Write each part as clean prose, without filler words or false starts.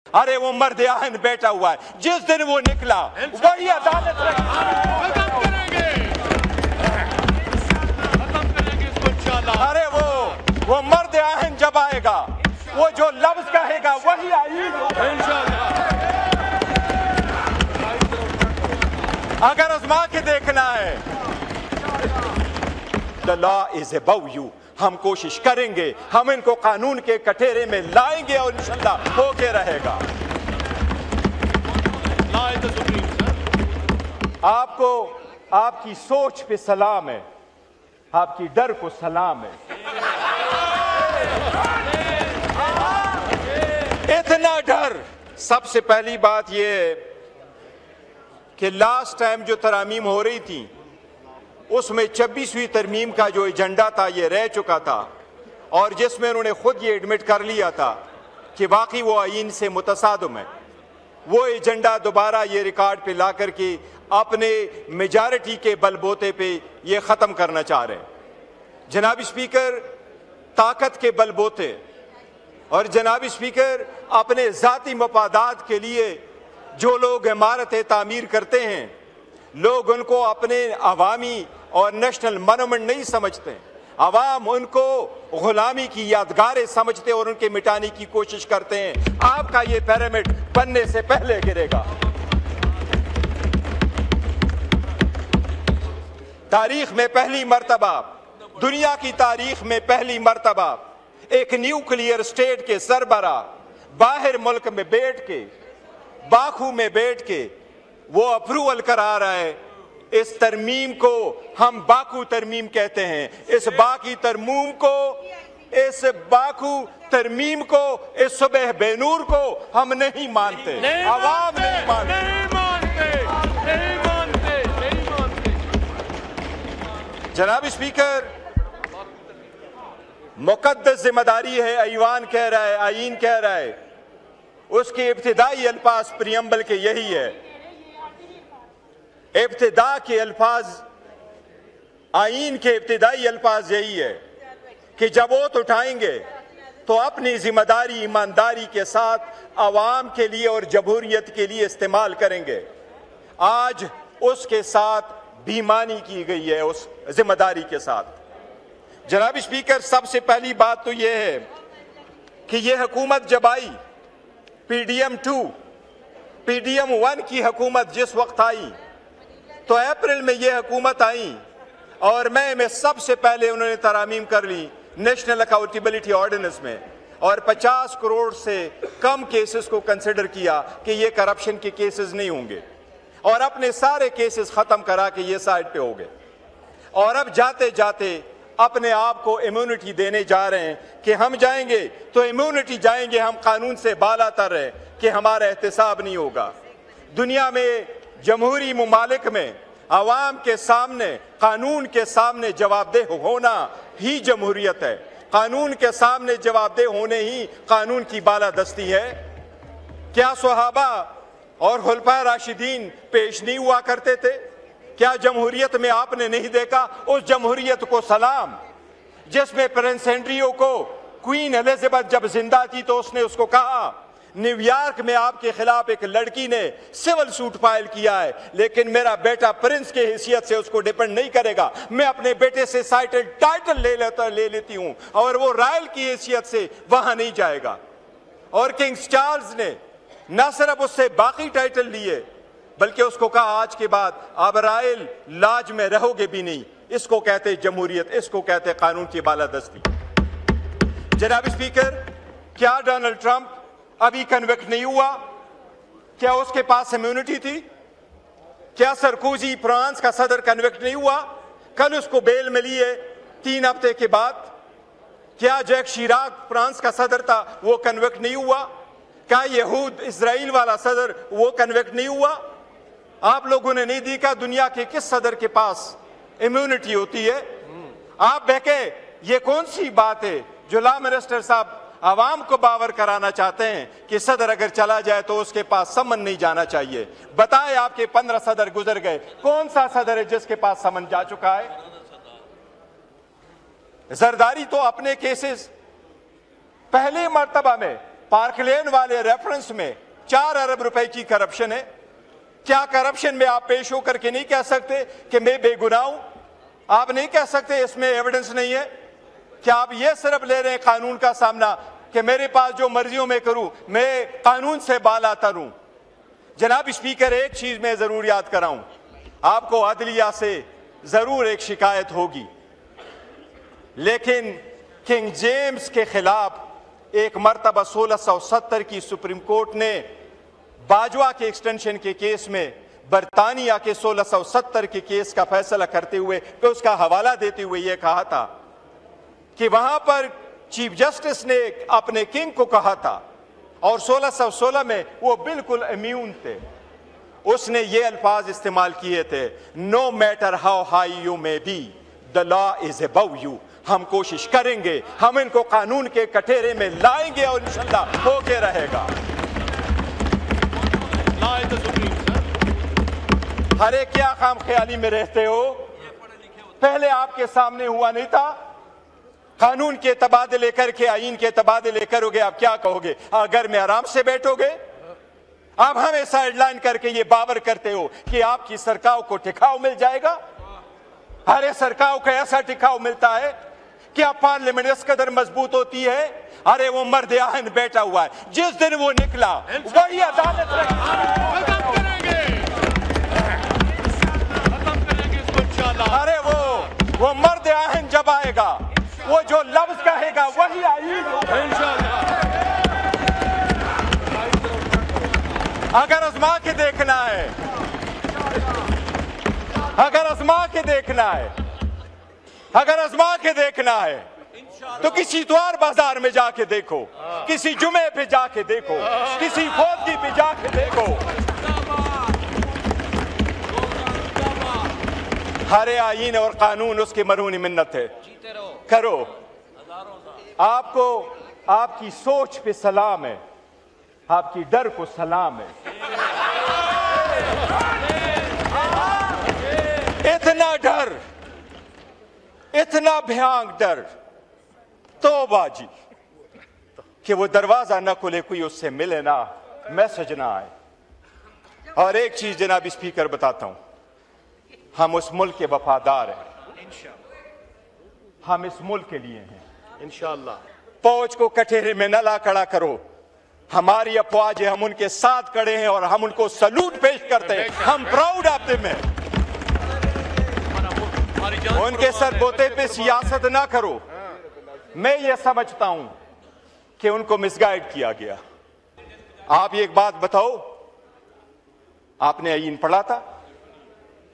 अरे वो मर्द आहन बैठा हुआ है, जिस दिन वो निकला वही अदालत खत्म करेंगे इसको इंशाअल्लाह। अरे वो मर्द आहन जब आएगा, वो जो लफ्ज कहेगा वही आईन होगा इंशाअल्लाह। अगर आजमा के देखना है, the law is above you. हम कोशिश करेंगे, हम इनको कानून के कटोरे में लाएंगे और इंशाअल्लाह होके रहेगा। आपको आपकी सोच पे सलाम है, आपकी डर को सलाम है। इतना डर, सबसे पहली बात यह है कि लास्ट टाइम जो तरमीम हो रही थी उसमें 26वीं तरमीम का जो एजेंडा था ये रह चुका था, और जिसमें उन्होंने खुद ये एडमिट कर लिया था कि वाकई वो आईन से मुतसादम है। वो एजेंडा दोबारा ये रिकॉर्ड पे ला करके अपने मेजॉरिटी के बलबूते पे ये ख़त्म करना चाह रहे हैं। जनाब स्पीकर, ताकत के बलबूते और जनाब स्पीकर अपने ज़ाती मफादात के लिए जो लोग इमारतें तामीर करते हैं, लोग उनको अपने अवामी और नेशनल मोनूमेंट नहीं समझते। अवाम उनको गुलामी की यादगारें समझते और उनके मिटाने की कोशिश करते हैं। आपका ये पिरामिड बनने से पहले गिरेगा। तारीख में पहली मर्तबा, दुनिया की तारीख में पहली मर्तबा एक न्यूक्लियर स्टेट के सरबरा बाहर मुल्क में बैठ के, बाकू में बैठ के वो अप्रूवल करा रहा है। इस तरमीम को हम बाकू तरमीम कहते हैं। इस बाकी तरमीम को, इस बाकू तरमीम को, इस सुबह बेनूर को हम नहीं मानते, अवाम नहीं मानते। जनाब स्पीकर, मुकद्दस जिम्मेदारी है, ऐवान कह रहा है, आईन कह रहा है, उसके इब्तिदाई अल्फाज प्रियम्बल के यही है। इब्तिदा के अल्फाज, आईन के इब्तिदाई अल्फाज यही है कि जब वोट उठाएंगे तो अपनी जिम्मेदारी ईमानदारी के साथ अवाम के लिए और जमहूरियत के लिए इस्तेमाल करेंगे। आज उसके साथ बेईमानी की गई है, उस जिम्मेदारी के साथ। जनाब स्पीकर, सबसे पहली बात तो यह है कि यह हुकूमत जब आई, PDM 2, PDM 1 की हुकूमत जिस वक्त आई तो अप्रैल में यह हुकूमत आई और मई में सबसे पहले उन्होंने तरामीम कर ली नेशनल अकाउंटेबिलिटी ऑर्डिनेंस में, और 50 करोड़ से कम केसेस को कंसिडर किया कि ये करप्शन के केसेस नहीं होंगे, और अपने सारे केसेस खत्म करा के ये साइड पे हो गए। और अब जाते जाते अपने आप को इम्यूनिटी देने जा रहे हैं कि हम जाएंगे तो इम्यूनिटी जाएंगे, हम कानून से बालातर है कि हमारा एहतसाब नहीं होगा। दुनिया में जमहूरी मुमालिक में अवाम के सामने, कानून के सामने जवाबदेह होना ही जमहूरियत है। कानून के सामने जवाबदेह होने ही कानून की बालादस्ती है। क्या सहाबा और खुलफा राशिदीन पेश नहीं हुआ करते थे? क्या जमहूरियत में आपने नहीं देखा उस जमहूरियत को सलाम जिसमें प्रिंस एंड्रियो को क्वीन एलिजाबेथ जब जिंदा थी तो उसने उसको कहा, न्यूयॉर्क में आपके खिलाफ एक लड़की ने सिविल सूट फाइल किया है, लेकिन मेरा बेटा प्रिंस के हैसियत से उसको डिपेंड नहीं करेगा, मैं अपने बेटे से टाइटल ले लेती हूं और वो रॉयल की हैसियत से वहां नहीं जाएगा। और किंग चार्ल्स ने न सिर्फ उससे बाकी टाइटल लिए बल्कि उसको कहा आज के बाद आप रॉयल लाज में रहोगे भी नहीं। इसको कहते जमहूरियत, इसको कहते कानून की बालादस्ती। जनाब स्पीकर, क्या डोनाल्ड ट्रंप अभी कन्विक्ट नहीं हुआ? क्या उसके पास इम्यूनिटी थी? क्या सरकोजी फ्रांस का सदर कन्विक्ट नहीं हुआ? कल उसको बेल मिली है 3 हफ्ते के बाद। क्या जैक शिराक फ्रांस का सदर था, वो कन्विक्ट नहीं हुआ? क्या यहूद इजराइल वाला सदर वो कन्विक्ट नहीं हुआ? आप लोगों ने नहीं देखा दुनिया के किस सदर के पास इम्यूनिटी होती है? आप बहके, ये कौन सी बात है जो लॉ मिनिस्टर साहब आवाम को बावर कराना चाहते हैं कि सदर अगर चला जाए तो उसके पास समन नहीं जाना चाहिए? बताएं, आपके 15 सदर गुजर गए, कौन सा सदर है जिसके पास समन जा चुका है? जरदारी तो अपने केसेस पहले मर्तबा में पार्क लेन वाले रेफरेंस में 4 अरब रुपए की करप्शन है। क्या करप्शन में आप पेश होकर के नहीं कह सकते कि मैं बेगुनाह हूं? आप नहीं कह सकते इसमें एविडेंस नहीं है? क्या आप ये सिर्फ ले रहे हैं कानून का सामना कि मेरे पास जो मर्जियों में करूं, मैं कानून से बाला तरूं? जनाब स्पीकर, एक चीज मैं जरूर याद कराऊं, आपको अदलिया से जरूर एक शिकायत होगी, लेकिन किंग जेम्स के खिलाफ एक मरतबा 1670 की सुप्रीम कोर्ट ने बाजवा के एक्सटेंशन के केस में बरतानिया के 1670 के केस का फैसला करते हुए, तो उसका हवाला देते हुए यह कहा था कि वहां पर चीफ जस्टिस ने अपने किंग को कहा था, और 1616 में वो बिल्कुल इम्यून थे, उसने ये अल्फाज इस्तेमाल किए थे, no matter how high you may be the law is above you. हम कोशिश करेंगे, हम इनको कानून के कटोरे में लाएंगे और इंशाल्लाह होके रहेगा। अरे क्या खाम ख्याली में रहते हो? पहले आपके सामने हुआ नहीं था? कानून के तबादले करके आईन के तबादले करोगे, आप क्या कहोगे? घर में आराम से बैठोगे? आप हमें साइडलाइन करके ये बावर करते हो कि आपकी सरकार को टिकाव मिल जाएगा। अरे सरकार को ऐसा टिकाव मिलता है क्या पार्लियामेंट इस कदर मजबूत होती है? अरे वो मर्द आहन बैठा हुआ है, जिस दिन वो निकला वही अदालत खत्म करेंगे इसको इंशाल्लाह। अरे वो मर्द आहन जब आएगा, वो जो लफ्ज कहेगा वही आईन होगा इंशाल्लाह। अगर आजमा के देखना है, अगर आजमा के देखना है, अगर आजमा के देखना है तो किसी द्वार बाजार में जाके देखो, किसी जुमे पे जाके देखो, किसी फौजी पे जाके देखो। हरे आईन और कानून उसकी मरहूनी मिन्नत है, करो। आपको आपकी सोच पे सलाम है, आपकी डर को सलाम है। इतना डर, इतना भयानक डर, तौबा जी, कि वो दरवाजा ना खुले, कोई उससे मिले ना, मैसेज ना आए। और एक चीज जनाब स्पीकर बताता हूं, हम उस मुल्क के वफादार हैं, हम इस मुल्क के लिए हैं इंशाअल्लाह। फौज को कटहरे में न ला खड़ा करो, हमारी अफवाज है, हम उनके साथ खड़े हैं और हम उनको सलूट पेश करते हैं। हम प्राउड ऑफ देम हैं। उनके सरबोते पे सियासत ना करो। मैं ये समझता हूं कि उनको मिसगाइड किया गया। आप एक बात बताओ, आपने आईन पढ़ा था?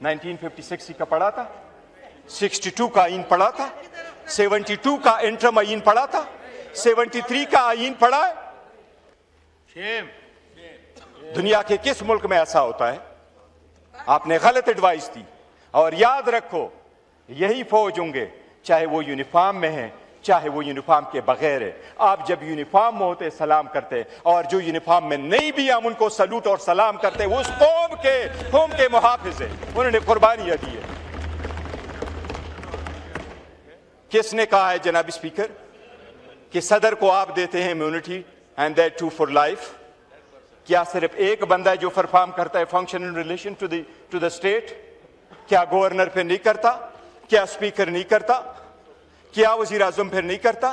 1956 का पढ़ा था, 62 का आईन पढ़ा था, 72 का इंटरम आईन पढ़ा था, 73 का आईन पढ़ा है? दुनिया के किस मुल्क में ऐसा होता है? आपने गलत एडवाइस दी। और याद रखो, यही फौज होंगे, चाहे वो यूनिफॉर्म में है, चाहे वो यूनिफॉर्म के बगैर है। आप जब यूनिफॉर्म में होते सलाम करते, और जो यूनिफॉर्म में नहीं भी हम उनको सलूट और सलाम करते, उस कौम के मुहाफिज है, उन्होंने कुर्बानियां दी है। किसने कहा है जनाब स्पीकर कि सदर को आप देते हैं immunity and that too for life? क्या सिर्फ एक बंदा है जो परफॉर्म करता है function in relation to the state? क्या गवर्नर फिर नहीं करता? क्या स्पीकर नहीं करता? क्या वजीर आजम फिर नहीं करता?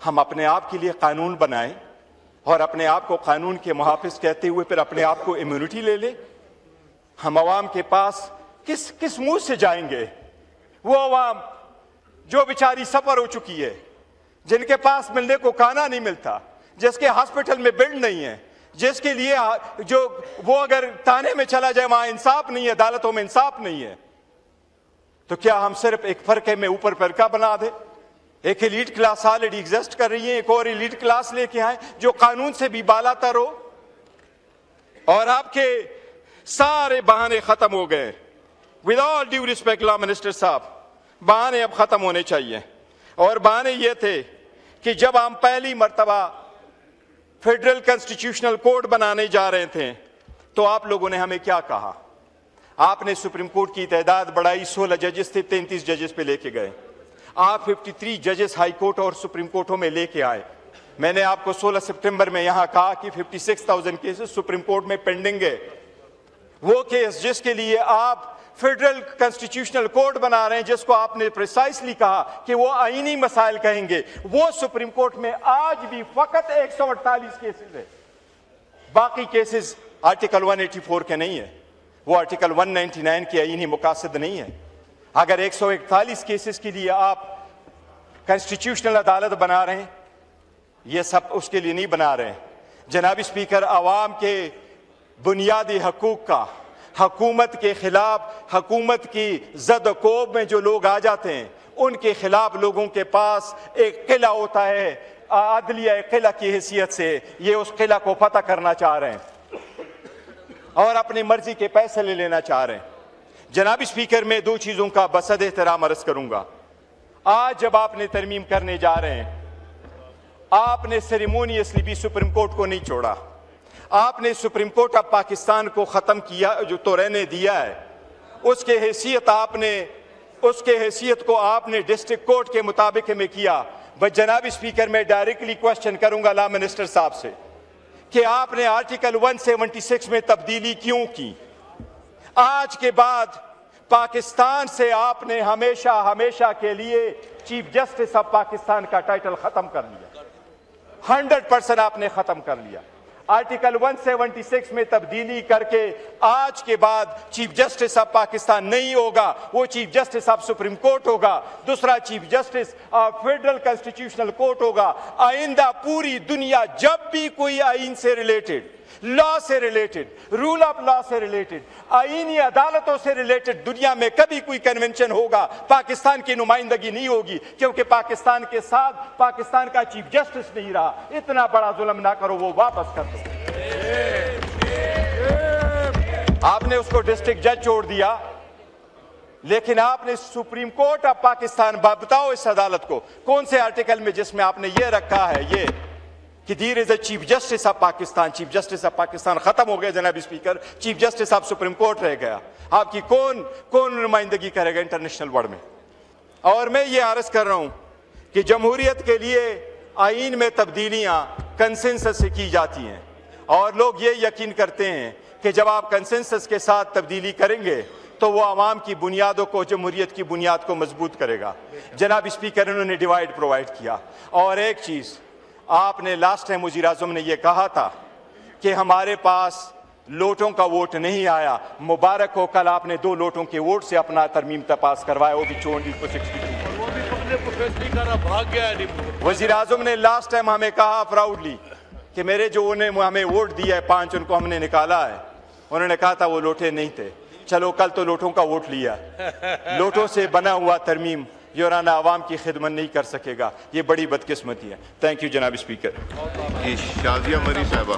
हम अपने आप के लिए कानून बनाएं और अपने आप को कानून के मुहाफिज कहते हुए फिर अपने आप को इम्यूनिटी ले ले। हम अवाम के पास किस मुंह से जाएंगे? वो अवाम जो बेचारी सफर हो चुकी है, जिनके पास मिलने को खाना नहीं मिलता, जिसके हॉस्पिटल में बेड नहीं है, जिसके लिए जो वो अगर थाने में चला जाए वहां इंसाफ नहीं है, अदालतों में इंसाफ नहीं है, तो क्या हम सिर्फ एक फरके में ऊपर फरका बना दे? एक एलीट क्लास ऑलरेडी एग्जिस्ट कर रही है, एक और एलीट क्लास लेके आए जो कानून से भी बालातर हो। और आपके सारे बहाने खत्म हो गए। With all due respect law minister साहब, बहाने अब खत्म होने चाहिए। और बहाने ये थे कि जब हम पहली मर्तबा फेडरल कॉन्स्टिट्यूशनल कोड बनाने जा रहे थे, तो आप लोगों ने हमें क्या कहा? आपने सुप्रीम कोर्ट की तादाद बढ़ाई, 16 जजेस थे, 33 जजेस पे लेके गए। आप 53 जजेस हाई कोर्ट और सुप्रीम कोर्टों में लेके आए। मैंने आपको 16 सितंबर में यहां कहा कि 56,000 केसेस सुप्रीम कोर्ट में पेंडिंग है। वो केस जिसके लिए आप फेडरल कॉन्स्टिट्यूशनल कोर्ट बना रहे हैं, जिसको आपने प्रिसाइसली कहा कि वो आईनी मसाइल कहेंगे, वो सुप्रीम कोर्ट में आज भी फकत 148 केसेस है। बाकी केसेस आर्टिकल 184 के नहीं है, वो आर्टिकल 199 के आईनी मुकासद नहीं है। अगर 141 केसेस के लिए आप कॉन्स्टिट्यूशनल अदालत बना रहे हैं, ये सब उसके लिए नहीं बना रहे हैं। जनाब स्पीकर, आवाम के बुनियादी हकूक का हुकूमत के खिलाफ, हुकूमत की जद-कोब में जो लोग आ जाते हैं, उनके खिलाफ लोगों के पास एक किला होता है, अदलिया किला की हैसियत से ये उस किला को फतह करना चाह रहे हैं और अपनी मर्जी के पैसे ले लेना चाह रहे हैं। जनाब स्पीकर, मैं दो चीजों का बसद एहतराम अर्ज करूंगा। आज जब आपने तरमीम करने जा रहे हैं, आपने सेरेमोनियसली भी सुप्रीम कोर्ट को नहीं छोड़ा। आपने सुप्रीम कोर्ट ऑफ पाकिस्तान को खत्म किया, जो तो रहने दिया है, उसके हैसियत को आपने डिस्ट्रिक्ट कोर्ट के मुताबिक में किया। बस जनाब स्पीकर, मैं डायरेक्टली क्वेश्चन करूंगा लॉ मिनिस्टर साहब से कि आपने आर्टिकल 176 में तब्दीली क्यों की? आज के बाद पाकिस्तान से आपने हमेशा हमेशा के लिए चीफ जस्टिस ऑफ पाकिस्तान का टाइटल खत्म कर लिया। 100% आपने खत्म कर लिया। आर्टिकल 176 में तब्दीली करके आज के बाद चीफ जस्टिस ऑफ पाकिस्तान नहीं होगा, वो chief justice of supreme court होगा, दूसरा chief justice of federal constitutional court होगा। आइंदा पूरी दुनिया जब भी कोई आइन से रिलेटेड, लॉ से रिलेटेड, रूल ऑफ लॉ से रिलेटेड, आईनी अदालतों से रिलेटेड दुनिया में कभी कोई कन्वेंशन होगा, पाकिस्तान की नुमाइंदगी नहीं होगी, क्योंकि पाकिस्तान के साथ पाकिस्तान का चीफ जस्टिस नहीं रहा। इतना बड़ा जुल्म ना करो, वो वापस कर दो। आपने उसको डिस्ट्रिक्ट जज छोड़ दिया, लेकिन आपने सुप्रीम कोर्ट ऑफ पाकिस्तान, बताओ इस अदालत को कौन से आर्टिकल में जिसमें आपने ये रखा है ये कि there is a chief justice of Pakistan. Chief justice of Pakistan खत्म हो गया जनाब speaker, chief justice of supreme court रह गया। आपकी कौन नुमाइंदगी करेगा इंटरनेशनल वर्ल्ड में? और मैं ये अर्ज कर रहा हूं कि जमहूरियत के लिए आईन में तब्दीलियां कंसेंसस से की जाती हैं, और लोग ये यकीन करते हैं कि जब आप कंसेंसस के साथ तब्दीली करेंगे तो वो आवाम की बुनियादों को, जमहूरियत की बुनियाद को मजबूत करेगा। जनाब स्पीकर, उन्होंने डिवाइड प्रोवाइड किया। और एक चीज आपने लास्ट टाइम वज़ीर आज़म ने यह कहा था कि हमारे पास लोटों का वोट नहीं आया। मुबारक हो, कल आपने 2 लोटों के वोट से अपना तरमीम पास करवाया, वो भी 62। भाग गया। वज़ीर आज़म ने लास्ट टाइम हमें कहा प्राउडली कि मेरे जो उन्हें हमें वोट दिया है 5, उनको हमने निकाला है। उन्होंने कहा था वो लोटे नहीं थे। चलो कल तो लोटों का वोट लिया। लोटों से बना हुआ तरमीम योराना आवाम की खिदमत नहीं कर सकेगा, ये बड़ी बदकिस्मती है। थैंक यू जनाब स्पीकर। शाजिया मरी साहबा।